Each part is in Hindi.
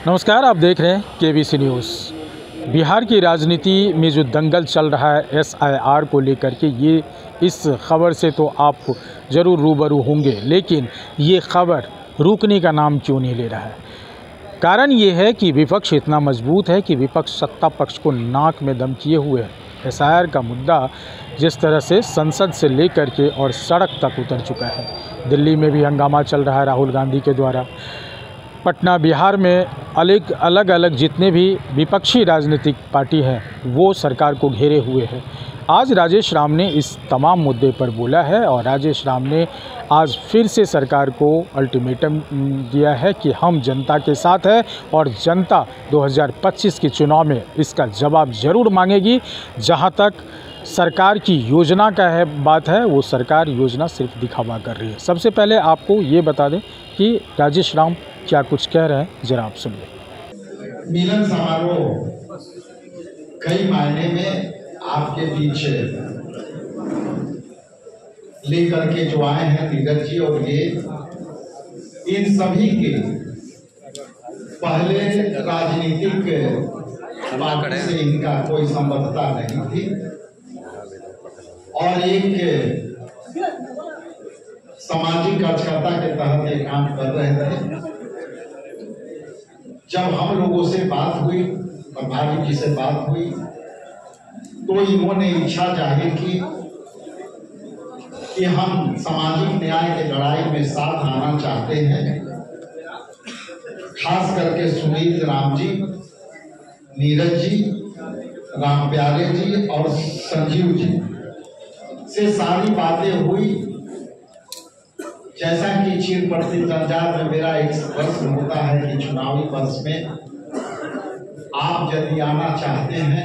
नमस्कार, आप देख रहे हैं केबीसी न्यूज़। बिहार की राजनीति में जो दंगल चल रहा है एसआईआर को लेकर के, ये इस खबर से तो आप ज़रूर रूबरू होंगे, लेकिन ये खबर रुकने का नाम क्यों नहीं ले रहा है। कारण ये है कि विपक्ष इतना मजबूत है कि विपक्ष सत्ता पक्ष को नाक में दम किए हुए है। एसआईआर का मुद्दा जिस तरह से संसद से लेकर के और सड़क तक उतर चुका है। दिल्ली में भी हंगामा चल रहा है राहुल गांधी के द्वारा। पटना, बिहार में अलग अलग जितने भी विपक्षी राजनीतिक पार्टी हैं वो सरकार को घेरे हुए हैं। आज राजेश राम ने इस तमाम मुद्दे पर बोला है और राजेश राम ने आज फिर से सरकार को अल्टीमेटम दिया है कि हम जनता के साथ हैं और जनता 2025 के चुनाव में इसका जवाब ज़रूर मांगेगी। जहां तक सरकार की योजना का बात है, वो सरकार योजना सिर्फ दिखावा कर रही है। सबसे पहले आपको ये बता दें कि राजेश राम क्या कुछ कह रहे हैं, जरा आप सुनिए। मिलन समारोह कई मायने में आपके बीच लेकर के जो आए हैं नीरज जी, और ये इन सभी के पहले राजनीतिक पार्टी से इनका कोई संबद्धता नहीं थी और एक सामाजिक कार्यकर्ता के तहत ये काम कर रहे थे। जब हम लोगों से बात हुई, प्रभारी जी से बात हुई, तो इन्होंने इच्छा जाहिर की कि हम सामाजिक न्याय की लड़ाई में साथ आना चाहते हैं। खास करके सुनीत राम जी, नीरज जी, राम प्यारे जी और संजीव जी से सारी बातें हुई। जैसा कि चिर परिचित जंजाल में मेरा एक प्रश्न होता है कि चुनावी वर्ष में आप यदि आना चाहते हैं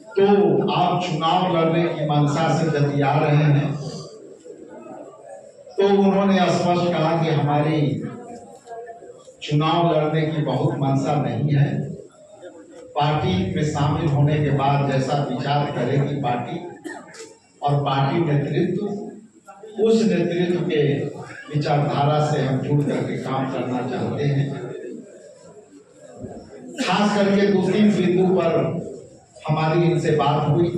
तो आप चुनाव लड़ने की मंशा से यदि आ रहे हैं, तो उन्होंने स्पष्ट कहा कि हमारी चुनाव लड़ने की बहुत मंशा नहीं है। पार्टी में शामिल होने के बाद जैसा विचार करेगी पार्टी और पार्टी नेतृत्व, उस नेतृत्व के विचारधारा से हम जुड़ करके काम करना चाहते हैं। खास करके 2-3 बिंदु पर हमारी इनसे बात हुई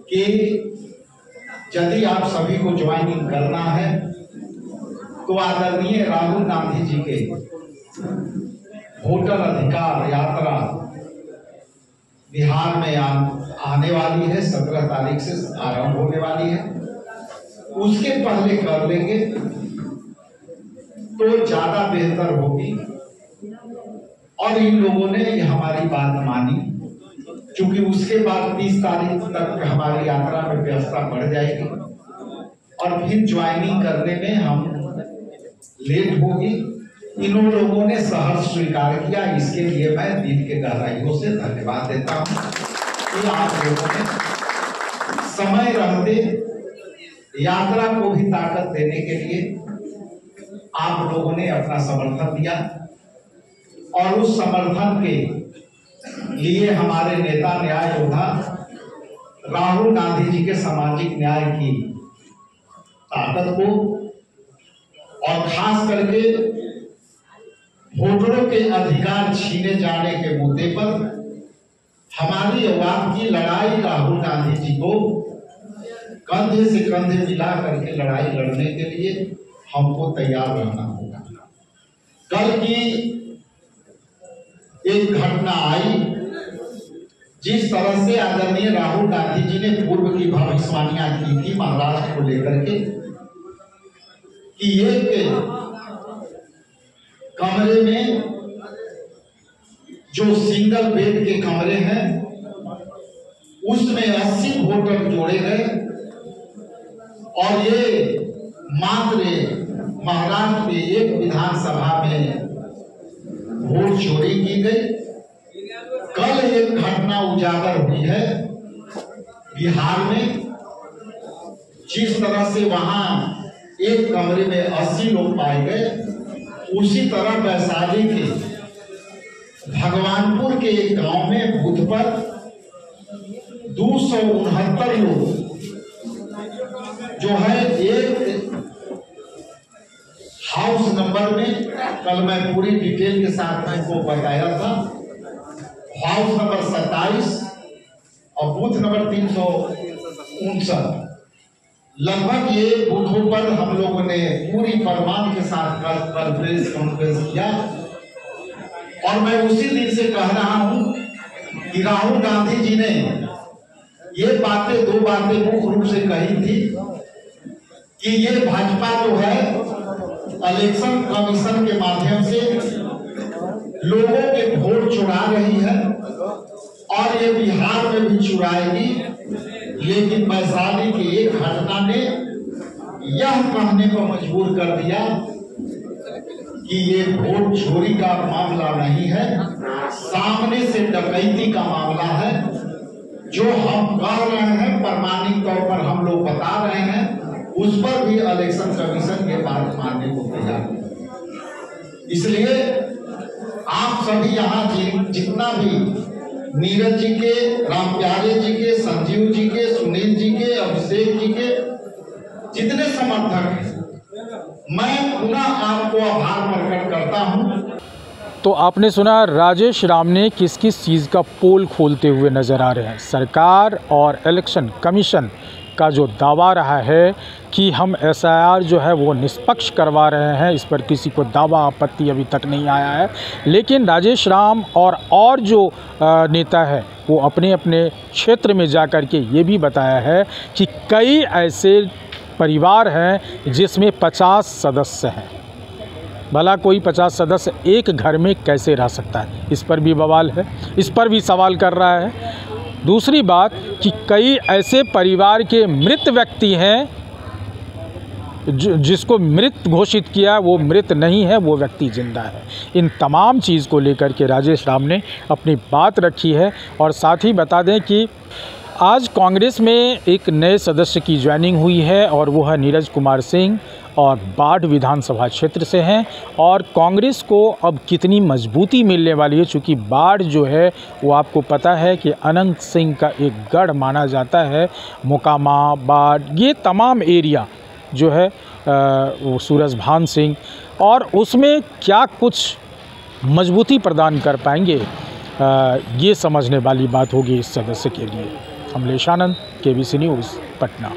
कि यदि आप सभी को ज्वाइनिंग करना है तो आदरणीय राहुल गांधी जी के वोटर अधिकार यात्रा बिहार में आने वाली है, 17 तारीख से आरंभ होने वाली है। उसके पहले कर लेंगे तो ज्यादा बेहतर होगी। और इन लोगों ने हमारी बात मानी, क्योंकि उसके बाद 30 तारीख तक हमारी यात्रा में व्यवस्था बढ़ जाएगी और फिर ज्वाइनिंग करने में हम लेट होगी। इन लोगों ने सहर्ष स्वीकार किया। इसके लिए मैं दिल के गहराइयों से धन्यवाद देता हूं कि आप लोगों ने समय रहते यात्रा को भी ताकत देने के लिए आप लोगों ने अपना समर्थन दिया और उस समर्थन के लिए हमारे नेता न्याय योद्धा राहुल गांधी जी के सामाजिक न्याय की ताकत को और खास करके वोटरों के अधिकार छीने जाने के मुद्दे पर हमारी आवाज की लड़ाई राहुल गांधी जी को कंधे से कंधे मिला करके लड़ाई लड़ने के लिए हमको तैयार रहना होगा। कल की एक घटना आई, जिस तरह से आदरणीय राहुल गांधी जी ने पूर्व की भविष्यवाणियां की थी महाराष्ट्र को लेकर के कि एक कमरे में जो सिंगल बेड के कमरे हैं उसमें 80 वोटर जोड़े गए और ये मात्र महाराष्ट्र में एक विधानसभा में वोट चोरी की गई। कल एक घटना उजागर हुई है बिहार में, जिस तरह से वहां एक कमरे में 80 लोग पाए गए, उसी तरह वैशाली के भगवानपुर के एक गांव में बूथ पर 269 लोग जो है एक हाउस नंबर में कल मैं पूरी डिटेल के साथ में को बताया था, हाउस नंबर 27 और बूथ नंबर 359, लगभग ये बूथों पर हम लोगों ने पूरी प्रमाण के साथ कल प्रेस कॉन्फ्रेंस किया। और मैं उसी दिन से कह रहा हूं कि राहुल गांधी जी ने ये बातें, दो बातें मुख्य रूप से कही थी कि ये भाजपा जो है इलेक्शन कमीशन के माध्यम से लोगों के वोट चुरा रही है और ये बिहार में भी चुराएगी। लेकिन वैशाली की एक घटना ने यह कहने को मजबूर कर दिया कि ये वोट चोरी का मामला नहीं है, सामने से डकैती का मामला है। जो हम कह रहे हैं प्रमाणिक तौर पर हम लोग बता रहे हैं, उस पर भी इलेक्शन कमीशन के बात मानने को तैयार। इसलिए आप सभी यहाँ जितना भी नीरज जी के, राम प्यारे जी के, संजीव जी के, सुनील जी के, अभिषेक जी के जितने समर्थक हैं, मैं पुनः आपको आभार प्रकट करता हूं। तो आपने सुना राजेश राम ने किस किस चीज़ का पोल खोलते हुए नज़र आ रहे हैं। सरकार और इलेक्शन कमीशन का जो दावा रहा है कि हम SIR जो है वो निष्पक्ष करवा रहे हैं, इस पर किसी को दावा आपत्ति अभी तक नहीं आया है। लेकिन राजेश राम और जो नेता है वो अपने अपने क्षेत्र में जा कर के ये भी बताया है कि कई ऐसे परिवार हैं जिसमें 50 सदस्य हैं। भला कोई 50 सदस्य एक घर में कैसे रह सकता है, इस पर भी बवाल है, इस पर भी सवाल कर रहा है। दूसरी बात कि कई ऐसे परिवार के मृत व्यक्ति हैं जिसको मृत घोषित किया, वो मृत नहीं है, वो व्यक्ति जिंदा है। इन तमाम चीज़ को लेकर के राजेश राम ने अपनी बात रखी है। और साथ ही बता दें कि आज कांग्रेस में एक नए सदस्य की ज्वाइनिंग हुई है और वो है नीरज कुमार सिंह और बाढ़ विधानसभा क्षेत्र से हैं। और कांग्रेस को अब कितनी मजबूती मिलने वाली है, चूँकि बाढ़ जो है वो आपको पता है कि अनंत सिंह का एक गढ़ माना जाता है। मोकामा, बाढ़, ये तमाम एरिया जो है वो सूरजभान सिंह, और उसमें क्या कुछ मजबूती प्रदान कर पाएंगे, ये समझने वाली बात होगी इस सदस्य के लिए। कमलेश आनंद, KBC न्यूज़, पटना।